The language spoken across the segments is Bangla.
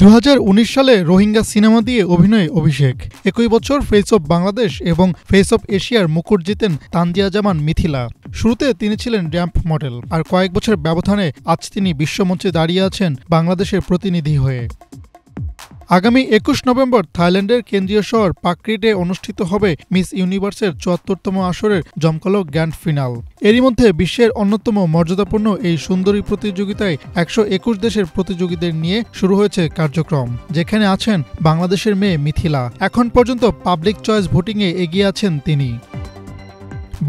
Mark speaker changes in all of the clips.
Speaker 1: 2019 সালে রোহিঙ্গা সিনেমা দিয়ে অভিনয়ে অভিষেক। একই বছর ফেস অফ বাংলাদেশ এবং ফেস অফ এশিয়ার মুকুট জিতেন তানজিয়া জামান মিথিলা। শুরুতে তিনি ছিলেন র্যাম্প মডেল, আর কয়েক বছর ব্যবধানে আজ তিনি বিশ্বমঞ্চে দাঁড়িয়ে আছেন বাংলাদেশের প্রতিনিধি হয়ে। আগামী 21 নভেম্বর থাইল্যান্ডের কেন্দ্রীয় শহর পাকরিটে অনুষ্ঠিত হবে মিস ইউনিভার্সের ৭৪তম আসরের জমকালো গ্র্যান্ড ফিনাল। এরই মধ্যে বিশ্বের অন্যতম মর্যাদাপূর্ণ এই সুন্দরী প্রতিযোগিতায় ১২১ দেশের প্রতিযোগীদের নিয়ে শুরু হয়েছে কার্যক্রম, যেখানে আছেন বাংলাদেশের মেয়ে মিথিলা। এখন পর্যন্ত পাবলিক চয়েস ভোটিংয়ে এগিয়ে আছেন তিনি।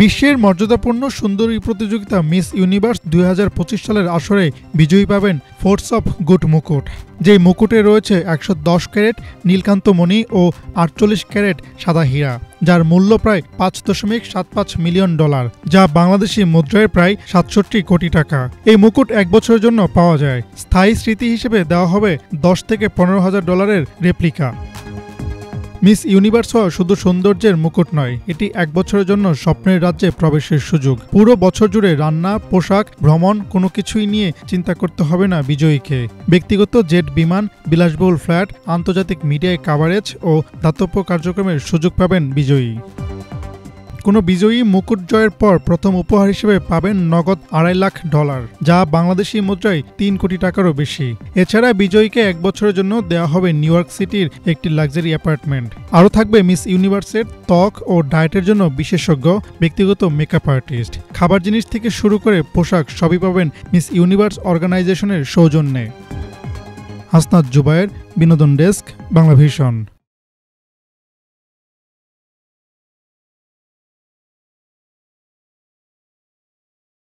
Speaker 1: বিশ্বের মর্যাদাপূর্ণ সুন্দরী প্রতিযোগিতা মিস ইউনিভার্স ২০২৫ সালের আসরে বিজয়ী পাবেন ফোর্স অফ গুড মুকুট। যেই মুকুটে রয়েছে ১১০ ক্যারেট নীলকান্ত মণি ও ৪৮ ক্যারেট সাদা হীরা, যার মূল্য প্রায় $৫.৭৫ মিলিয়ন, যা বাংলাদেশি মুদ্রায় প্রায় ৬৭ কোটি টাকা। এই মুকুট ১ বছরের জন্য পাওয়া যায়। স্থায়ী স্মৃতি হিসেবে দেওয়া হবে $১০ থেকে $১৫,০০০ রেপ্লিকা। মিস ইউনিভার্স হওয়া শুধু সৌন্দর্যের মুকুট নয়, এটি 1 বছরের জন্য স্বপ্নের রাজ্যে প্রবেশের সুযোগ। পুরো বছর জুড়ে রান্না, পোশাক, ভ্রমণ কোনো কিছুই নিয়ে চিন্তা করতে হবে না বিজয়ীকে। ব্যক্তিগত জেট বিমান, বিলাসবহুল ফ্ল্যাট, আন্তর্জাতিক মিডিয়ায় কাভারেজ ও দাতব্য কার্যক্রমের সুযোগ পাবেন বিজয়ী। কোনো বিজয়ী মুকুট জয়ের পর প্রথম উপহার হিসেবে পাবেন নগদ $২.৫ লাখ, যা বাংলাদেশি মুদ্রায় ৩ কোটি টাকারও বেশি। এছাড়া বিজয়ীকে 1 বছরের জন্য দেওয়া হবে নিউ ইয়র্ক সিটির একটি লাক্সারি অ্যাপার্টমেন্ট। আরও থাকবে মিস ইউনিভার্সের ত্বক ও ডায়েটের জন্য বিশেষজ্ঞ, ব্যক্তিগত মেকআপ আর্টিস্ট, খাবার জিনিস থেকে শুরু করে পোশাক সবই পাবেন মিস ইউনিভার্স অর্গানাইজেশনের সৌজন্যে। হাসনাত জুবায়ের, বিনোদন ডেস্ক, বাংলা ভিশন।